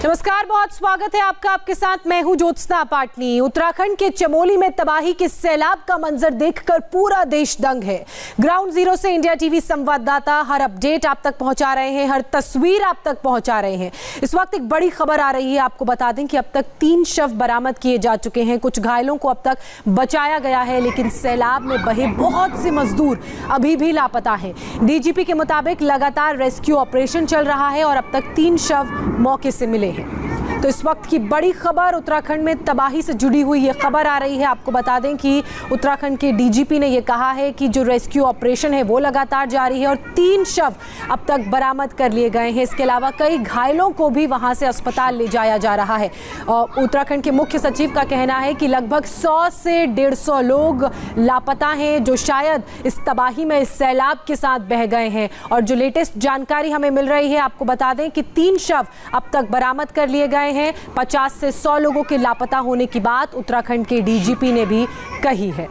नमस्कार, बहुत स्वागत है आपका। आपके साथ मैं हूं ज्योत्सना पाटनी। उत्तराखंड के चमोली में तबाही के सैलाब का मंजर देखकर पूरा देश दंग है। ग्राउंड जीरो से इंडिया टीवी संवाददाता हर अपडेट आप तक पहुंचा रहे हैं, हर तस्वीर आप तक पहुंचा रहे हैं। इस वक्त एक बड़ी खबर आ रही है। आपको बता दें कि अब तक 3 शव बरामद किए जा चुके हैं। कुछ घायलों को अब तक बचाया गया है, लेकिन सैलाब में बहे बहुत से मजदूर अभी भी लापता हैं। डीजीपी के मुताबिक लगातार रेस्क्यू ऑपरेशन चल रहा है और अब तक 3 शव मौके से मिले हैं। तो इस वक्त की बड़ी खबर, उत्तराखंड में तबाही से जुड़ी हुई ये खबर आ रही है। आपको बता दें कि उत्तराखंड के डीजीपी ने ये कहा है कि जो रेस्क्यू ऑपरेशन है वो लगातार जारी है और 3 शव अब तक बरामद कर लिए गए हैं। इसके अलावा कई घायलों को भी वहां से अस्पताल ले जाया जा रहा है। उत्तराखंड के मुख्य सचिव का कहना है कि लगभग 100 से 150 लोग लापता हैं, जो शायद इस तबाही में इस सैलाब के साथ बह गए हैं। और जो लेटेस्ट जानकारी हमें मिल रही है, आपको बता दें कि 3 शव अब तक बरामद कर लिए गए हैं। 50 से 100 लोगों के लापता होने की बात उत्तराखंड के डीजीपी ने भी कही है।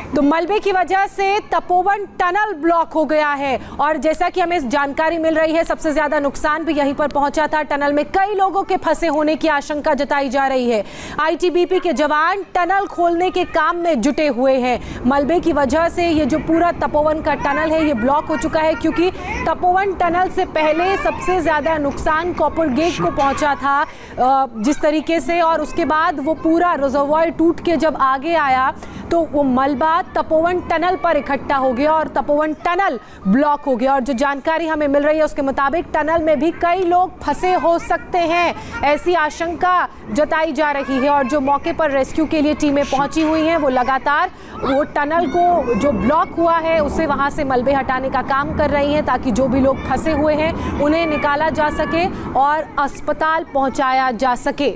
तो मलबे की वजह से तपोवन टनल ब्लॉक हो गया है और जैसा कि हमें जानकारी मिल रही है, सबसे ज्यादा नुकसान भी यहीं पर पहुंचा था। टनल में कई लोगों के फंसे होने की आशंका जताई जा रही है। आईटीबीपी के जवान टनल खोलने के काम में जुटे हुए हैं। मलबे की वजह से ये जो पूरा तपोवन का टनल है ये ब्लॉक हो चुका है, क्योंकि तपोवन टनल से पहले सबसे ज्यादा नुकसान कॉपर गेट को पहुंचा था जिस तरीके से, और उसके बाद वो पूरा रिजर्वॉयर टूट के जब आगे आया तो वो मलबा तपोवन टनल पर इकट्ठा हो गया और तपोवन टनल ब्लॉक हो गया। और जो जानकारी हमें मिल रही है उसके मुताबिक टनल में भी कई लोग फंसे हो सकते हैं, ऐसी आशंका जताई जा रही है। और जो मौके पर रेस्क्यू के लिए टीमें पहुंची हुई हैं वो लगातार वो टनल को जो ब्लॉक हुआ है उसे वहां से मलबे हटाने का काम कर रही हैं, ताकि जो भी लोग फंसे हुए हैं उन्हें निकाला जा सके और अस्पताल पहुंचाया जा सके।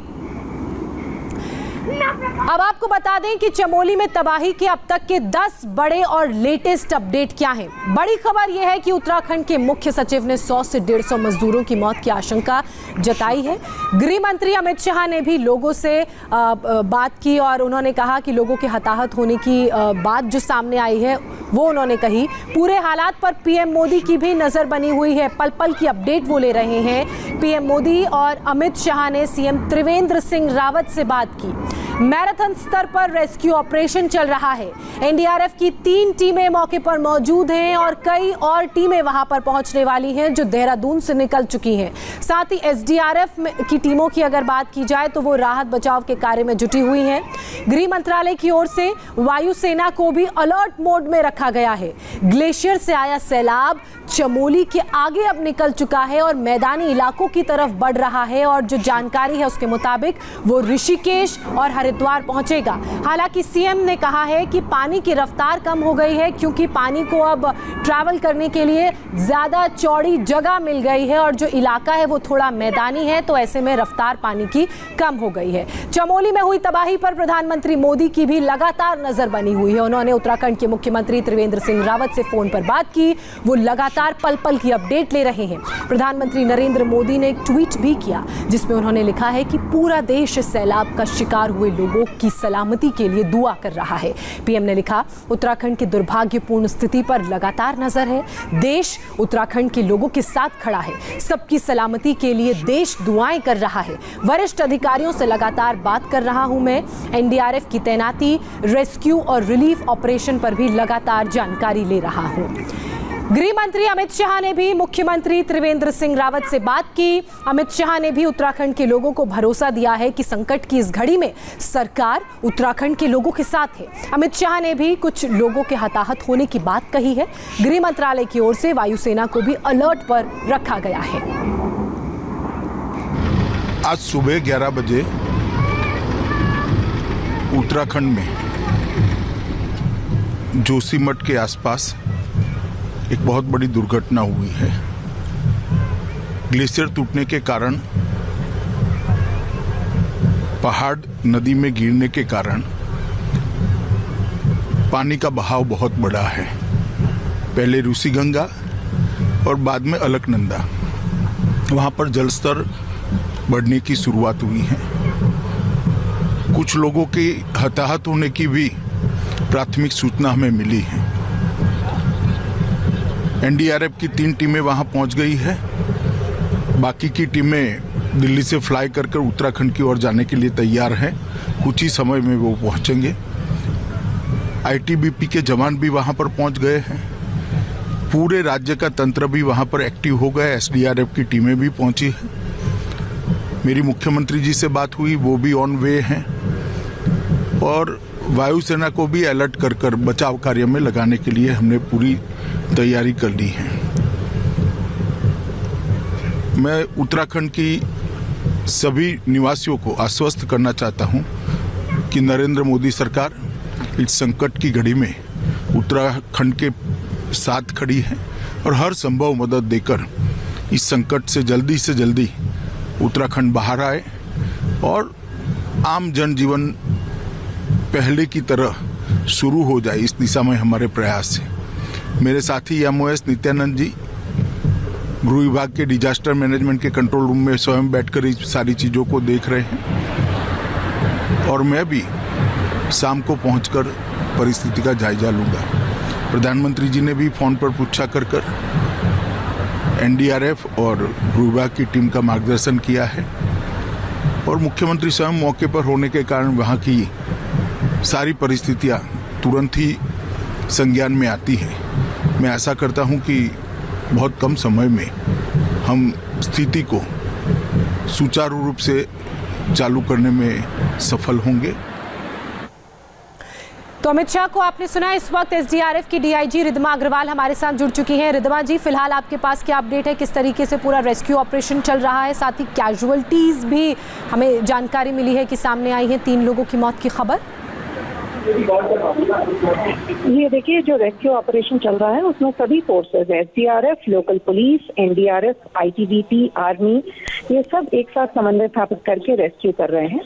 अब आपको बता दें कि चमोली में तबाही के अब तक के 10 बड़े और लेटेस्ट अपडेट क्या हैं। बड़ी खबर यह है कि उत्तराखंड के मुख्य सचिव ने 100 से 150 मजदूरों की मौत की आशंका जताई है। गृह मंत्री अमित शाह ने भी लोगों से बात की और उन्होंने कहा कि लोगों के हताहत होने की बात जो सामने आई है वो उन्होंने कही। पूरे हालात पर पीएम मोदी की भी नजर बनी हुई है, पल पल की अपडेट वो ले रहे हैं। पीएम मोदी और अमित शाह ने सीएम त्रिवेंद्र सिंह रावत से बात की। मैराथन स्तर पर रेस्क्यू ऑपरेशन चल रहा है। एनडीआरएफ की 3 टीमें मौके पर मौजूद हैं और कई और टीमें वहां पर पहुंचने वाली हैं जो देहरादून से निकल चुकी हैं। साथ ही एसडीआरएफ की टीमों की अगर बात की जाए तो वो राहत बचाव के कार्य में जुटी हुई हैं। गृह मंत्रालय की ओर से वायुसेना को भी अलर्ट मोड में रखा गया है। ग्लेशियर से आया सैलाब चमोली के आगे अब निकल चुका है और मैदानी इलाकों की तरफ बढ़ रहा है। और जो जानकारी है उसके मुताबिक वो ऋषिकेश और हरिद्वार पहुंचेगा। हालांकि सीएम ने कहा है कि पानी की रफ्तार कम हो गई है, क्योंकि पानी को अब ट्रैवल करने के लिए ज्यादा चौड़ी जगह मिल गई है और जो इलाका है वो थोड़ा मैदानी है, तो ऐसे में रफ्तार पानी की कम हो गई है। चमोली में हुई तबाही पर प्रधानमंत्री मोदी की भी लगातार नजर बनी हुई है। उन्होंने उत्तराखंड के मुख्यमंत्री त्रिवेंद्र सिंह रावत से फोन पर बात की। वो लगातार पल पल की अपडेट ले रहे हैं। प्रधानमंत्री नरेंद्र मोदी ने एक ट्वीट भी किया जिसमें उन्होंने लिखा है कि पूरा देश सैलाब का शिकार हुए लोगों की सलामती के लिए दुआ कर रहा है। पीएम ने लिखा, उत्तराखंड की दुर्भाग्यपूर्ण स्थिति पर लगातार नजर है। देश उत्तराखंड के लोगों के साथ खड़ा है। सबकी सलामती के लिए देश दुआएं कर रहा है। वरिष्ठ अधिकारियों से लगातार बात कर रहा हूं मैं। एनडीआरएफ की तैनाती, रेस्क्यू और रिलीफ ऑपरेशन पर भी लगातार जानकारी ले रहा हूं। गृह मंत्री अमित शाह ने भी मुख्यमंत्री त्रिवेंद्र सिंह रावत से बात की। अमित शाह ने भी उत्तराखंड के लोगों को भरोसा दिया है कि संकट की इस घड़ी में सरकार उत्तराखंड के लोगों के साथ है। अमित शाह ने भी कुछ लोगों के हताहत होने की बात कही है। गृह मंत्रालय की ओर से वायुसेना को भी अलर्ट पर रखा गया है। आज सुबह 11 बजे उत्तराखंड में जोशीमठ के आसपास एक बहुत बड़ी दुर्घटना हुई है। ग्लेशियर टूटने के कारण, पहाड़ नदी में गिरने के कारण पानी का बहाव बहुत बड़ा है। पहले ऋषिगंगा और बाद में अलकनंदा, वहां पर जलस्तर बढ़ने की शुरुआत हुई है। कुछ लोगों के हताहत होने की भी प्राथमिक सूचना हमें मिली है। एनडीआरएफ की 3 टीमें वहां पहुंच गई है। बाकी की टीमें दिल्ली से फ्लाई कर उत्तराखंड की ओर जाने के लिए तैयार हैं। कुछ ही समय में वो पहुंचेंगे। आईटीबीपी के जवान भी वहां पर पहुंच गए हैं। पूरे राज्य का तंत्र भी वहां पर एक्टिव हो गया। एसडीआरएफ की टीमें भी पहुंची हैं। मेरी मुख्यमंत्री जी से बात हुई, वो भी ऑन वे हैं। और वायुसेना को भी अलर्ट कर बचाव कार्य में लगाने के लिए हमने पूरी तैयारी कर ली है। मैं उत्तराखंड की सभी निवासियों को आश्वस्त करना चाहता हूं कि नरेंद्र मोदी सरकार इस संकट की घड़ी में उत्तराखंड के साथ खड़ी है और हर संभव मदद देकर इस संकट से जल्दी उत्तराखंड बाहर आए और आम जनजीवन पहले की तरह शुरू हो जाए। इस दिशा में हमारे प्रयास है। मेरे साथी एमओएस नित्यानंद जी गृह विभाग के डिजास्टर मैनेजमेंट के कंट्रोल रूम में स्वयं बैठकर इस सारी चीज़ों को देख रहे हैं और मैं भी शाम को पहुंचकर परिस्थिति का जायजा लूंगा। प्रधानमंत्री जी ने भी फोन पर पूछा कर एनडीआरएफ और गृह विभाग की टीम का मार्गदर्शन किया है और मुख्यमंत्री स्वयं मौके पर होने के कारण वहां की सारी परिस्थितियां तुरंत ही संज्ञान में आती हैं। मैं आशा करता हूं कि बहुत कम समय में हम स्थिति को सुचारू रूप से चालू करने में सफल होंगे। तो अमित शाह को आपने सुना। इस वक्त एसडीआरएफ की डीआईजी रिद्धिमा अग्रवाल हमारे साथ जुड़ चुकी हैं। रिद्धिमा जी, फिलहाल आपके पास क्या अपडेट है? किस तरीके से पूरा रेस्क्यू ऑपरेशन चल रहा है? साथ ही कैजुअलिटीज भी हमें जानकारी मिली है कि सामने आई है, 3 लोगों की मौत की खबर। ये देखिए, जो रेस्क्यू ऑपरेशन चल रहा है उसमें सभी forces, SDRF, local police, NDRF, ITBP, army, ये सब एक साथ समन्वय स्थापित करके रेस्क्यू कर रहे हैं।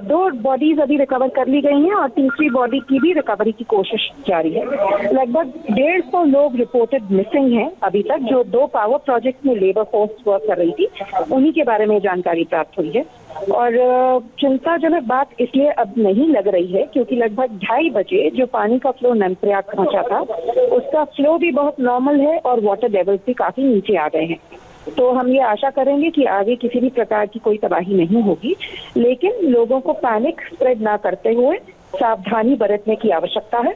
2 बॉडीज अभी रिकवर कर ली गई हैं और तीसरी बॉडी की भी रिकवरी की कोशिश जारी है। लगभग 150 लोग रिपोर्टेड मिसिंग हैं अभी तक, जो 2 पावर प्रोजेक्ट में लेबर फोर्स वर्क कर रही थी, उन्हीं के बारे में जानकारी प्राप्त हुई है। और चिंताजनक बात इसलिए अब नहीं लग रही है क्योंकि लगभग 2:30 बजे जो पानी का फ्लो नंदप्रयाग पहुंचा था, उसका फ्लो भी बहुत नॉर्मल है और वाटर लेवल्स भी काफी नीचे आ गए हैं। तो हम ये आशा करेंगे कि आगे किसी भी प्रकार की कोई तबाही नहीं होगी, लेकिन लोगों को पैनिक स्प्रेड ना करते हुए सावधानी बरतने की आवश्यकता है।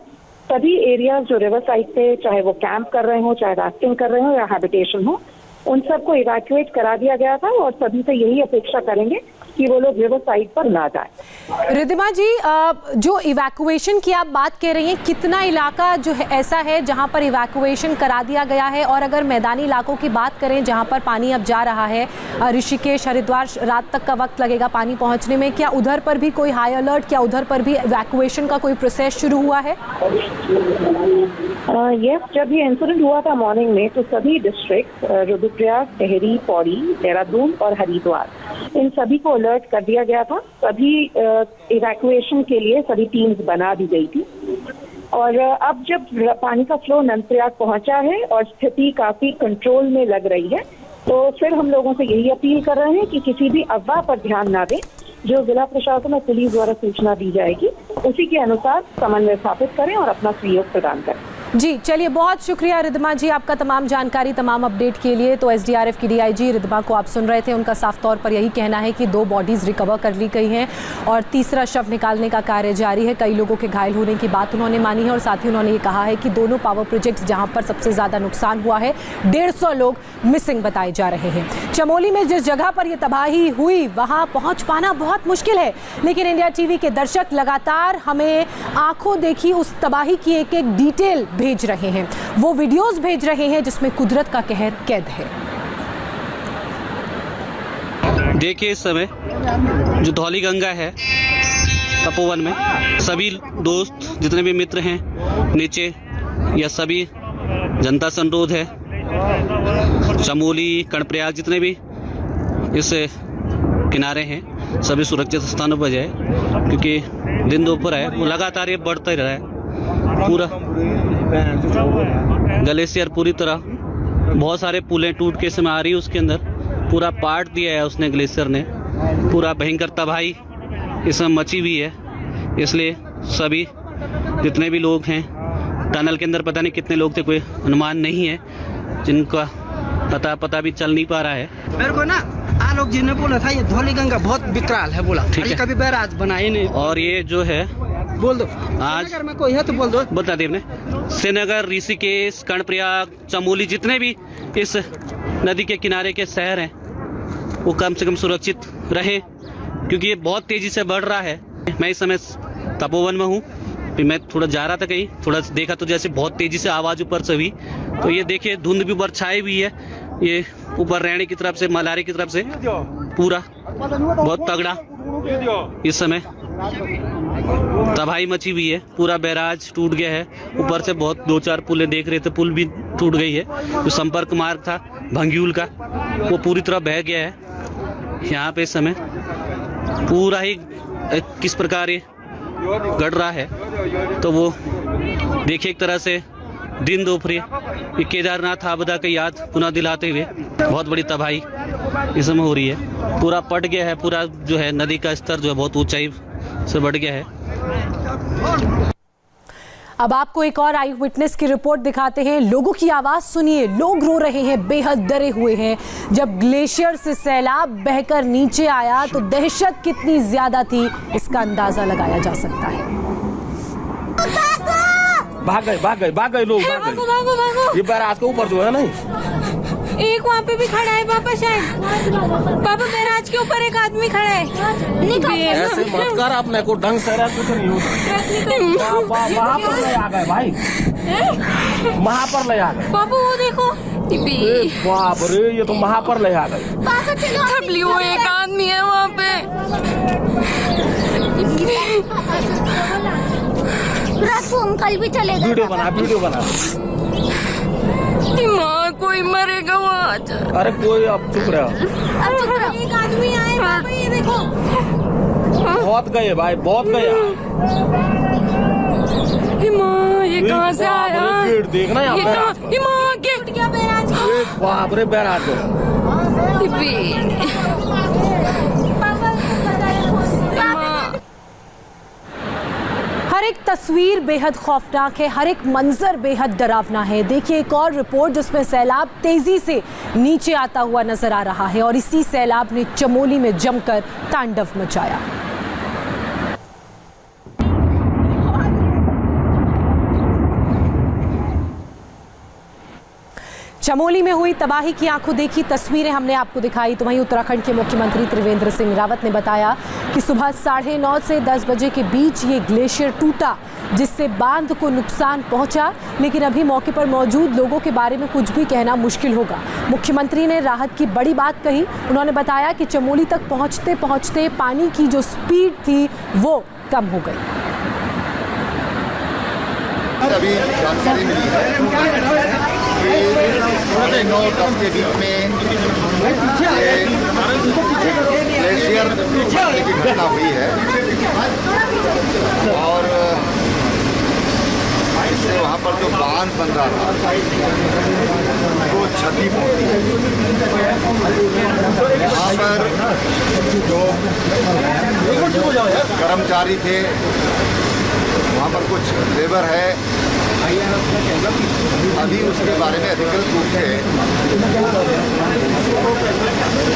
सभी एरियाज जो रिवर साइड पे, चाहे वो कैंप कर रहे हो, चाहे राफ्टिंग कर रहे हो या हैबिटेशन हो, उन सबको इवैक्यूएट करा दिया गया था और सभी से यही अपेक्षा करेंगे कि वो लोग रिवर साइड पर ना जाएं। रिद्धिमा जी, जो इवैक्यूएशन की आप बात कह रही हैं, कितना इलाका जो है ऐसा है जहां पर इवैक्यूएशन करा दिया गया है? और अगर मैदानी इलाकों की बात करें जहां पर पानी अब जा रहा है, ऋषिकेश, हरिद्वार, रात तक का वक्त लगेगा पानी पहुंचने में, क्या उधर पर भी कोई हाई अलर्ट, क्या उधर पर भी इवैक्यूएशन का कोई प्रोसेस शुरू हुआ है? यस, जब ये इंसिडेंट हुआ था मॉर्निंग में, तो सभी डिस्ट्रिक्ट रुद्रप्रयाग, टिहरी, पौड़ी, देहरादून और हरिद्वार, इन सभी को अलर्ट कर दिया गया था। सभी इवैक्यूएशन के लिए सभी टीम्स बना दी गई थी। और अब जब पानी का फ्लो नंदप्रयाग पहुंचा है और स्थिति काफी कंट्रोल में लग रही है, तो फिर हम लोगों से यही अपील कर रहे हैं कि किसी भी अफवाह पर ध्यान ना दें। जो जिला प्रशासन और पुलिस द्वारा सूचना दी जाएगी, उसी के अनुसार समन्वय स्थापित करें और अपना सहयोग प्रदान करें। जी चलिए, बहुत शुक्रिया रिद्धिमा जी आपका तमाम जानकारी, तमाम अपडेट के लिए। तो एसडीआरएफ की डीआईजी रिद्धिमा को आप सुन रहे थे। उनका साफ तौर पर यही कहना है कि 2 बॉडीज रिकवर कर ली गई हैं और तीसरा शव निकालने का कार्य जारी है। कई लोगों के घायल होने की बात उन्होंने मानी है और साथ ही उन्होंने ये कहा है कि दोनों पावर प्रोजेक्ट्स जहां पर सबसे ज्यादा नुकसान हुआ है, 150 लोग मिसिंग बताए जा रहे हैं। चमोली में जिस जगह पर यह तबाही हुई वहां पहुंच पाना बहुत मुश्किल है, लेकिन इंडिया टीवी के दर्शक लगातार हमें आंखों देखी उस तबाही की एक एक डिटेल भेज रहे हैं, वो वीडियोस भेज रहे हैं जिसमें कुदरत का कहर कैद है। देखिए, इस समय जो धौली गंगा है तपोवन में, सभी दोस्त जितने भी मित्र हैं नीचे, यह सभी जनता से अनुरोध है, चमोली, कर्णप्रयाग जितने भी इस किनारे हैं सभी सुरक्षित स्थानों पर जाए, क्योंकि दिन दोपहर है, वो लगातार ये बढ़ता ही रहा है। पूरा ग्लेशियर पूरी तरह, बहुत सारे पुलें टूट के समय आ रही है, उसके अंदर पूरा पाट दिया है उसने, ग्लेशियर ने। पूरा भयंकर तबाही इसमें मची हुई है। इसलिए सभी जितने भी लोग हैं टनल के अंदर, पता नहीं कितने लोग थे, कोई अनुमान नहीं है, जिनका पता भी चल नहीं पा रहा है। मेरे को ना आलोक जी ने बोला था ये धौली गंगा बहुत विकराल है, बोला ठीक है। कभी बैराज बनाए नहीं। और ये जो है बोल दो आज अगर में कोई है तो बोल दो। बता देव ने श्रीनगर, ऋषिकेश, कर्णप्रयाग, चमोली, जितने भी इस नदी के किनारे के शहर हैं वो कम से कम सुरक्षित रहें, क्योंकि ये बहुत तेजी से बढ़ रहा है। मैं इस समय तपोवन में हूँ, फिर मैं थोड़ा जा रहा था कहीं, थोड़ा देखा तो जैसे बहुत तेजी से आवाज़ ऊपर से हुई, तो ये देखिए धुंध भी ऊपर छाई हुई है। ये ऊपर रैणी की तरफ से, मलारी की तरफ से पूरा बहुत तगड़ा इस समय तबाही मची हुई है। पूरा बैराज टूट गया है, ऊपर से बहुत 2-4 पुलें देख रहे थे, पुल भी टूट गई है। जो संपर्क मार्ग था भंग्यूल का वो पूरी तरह बह गया है। यहाँ पे इस समय पूरा ही किस प्रकार ये गढ़ रहा है, तो वो देखिए एक तरह से दिन दोपहर ये केदारनाथ आपदा की याद पुनः दिलाते हुए बहुत बड़ी तबाही इस समय हो रही है। पूरा पट गया है, पूरा जो है नदी का स्तर जो है बहुत ऊंचाई से बढ़ गया है। अब आपको एक और आई विटनेस की रिपोर्ट दिखाते हैं। लोगों की आवाज सुनिए, लोग रो रहे हैं, बेहद डरे हुए हैं। जब ग्लेशियर से सैलाब बहकर नीचे आया तो दहशत कितनी ज्यादा थी इसका अंदाजा लगाया जा सकता है। भाग गए लोग, ये बैराज के ऊपर जो है नहीं, एक वहाँ पे भी खड़ा है पापा, शायद पापा बैराज के ऊपर एक आदमी खड़ा है। ऐसे मत कर, अपने को ढंग से कुछ नहीं होता। वहाँ पर ले आ गए भाई, वहाँ पर ले आ गए पापा, वो देखो बाप रे, ये तो वहाँ पर ले आ गए। वो एक आदमी है वहाँ पे। कल भी चलेगा। वीडियो बना माँ कोई मरेगा वहाँ। अरे कोई, अब चुप रहा। एक आदमी आए पापा, ये देखो। बहुत गए भाई, बहुत गया। माँ ये कहाँ से आया? गेट देखना यहाँ बैराज का। माँ गेट क्या बैराज का? बाप रे, बैराज हर एक तस्वीर बेहद खौफनाक है, हर एक मंजर बेहद डरावना है। देखिए एक और रिपोर्ट जिसमें सैलाब तेजी से नीचे आता हुआ नजर आ रहा है और इसी सैलाब ने चमोली में जमकर तांडव मचाया। चमोली में हुई तबाही की आंखों देखी तस्वीरें हमने आपको दिखाई, तो वहीं उत्तराखंड के मुख्यमंत्री त्रिवेंद्र सिंह रावत ने बताया कि सुबह 9:30 से 10 बजे के बीच ये ग्लेशियर टूटा, जिससे बांध को नुकसान पहुंचा, लेकिन अभी मौके पर मौजूद लोगों के बारे में कुछ भी कहना मुश्किल होगा। मुख्यमंत्री ने राहत की बड़ी बात कही। उन्होंने बताया कि चमोली तक पहुंचते पहुंचते पानी की जो स्पीड थी वो कम हो गई। अभी जानकारी मिली है कि 9:30 के बीच में ग्लेशियर की घटना हुई है और इससे वहाँ पर जो बांध बन रहा था वो क्षति पहुँची है। यहाँ पर जो कर्मचारी थे, वहाँ पर कुछ लेबर है, अभी उसके बारे में अधिकृत रूप से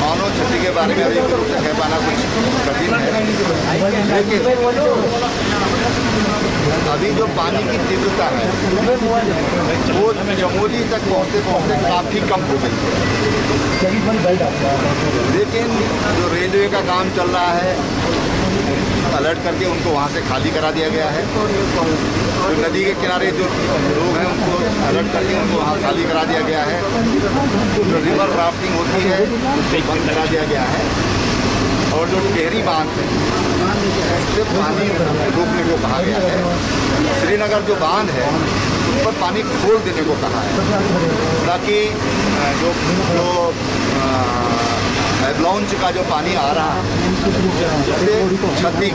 मानव क्षति के बारे में अधिकृत रूप से कह पाना कुछ कठिन है, लेकिन अभी जो पानी की तीव्रता है वो चमोली तक पहुँचते पहुँचते काफ़ी कम हो गई है। लेकिन जो रेलवे का काम चल रहा है, अलर्ट करके उनको वहाँ से खाली करा दिया गया है। जो नदी के किनारे जो लोग हैं उनको अलर्ट करके उनको वहाँ खाली करा दिया गया है। जो रिवर राफ्टिंग होती है उसको बंद करा दिया गया है और जो टेहरी बांध है उससे पानी रोकने को कहा गया है। श्रीनगर जो बांध है उस पर पानी खोल देने को कहा है ताकि जो लॉन्च का जो पानी आ रहा है उससे क्षति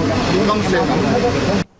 कम से कम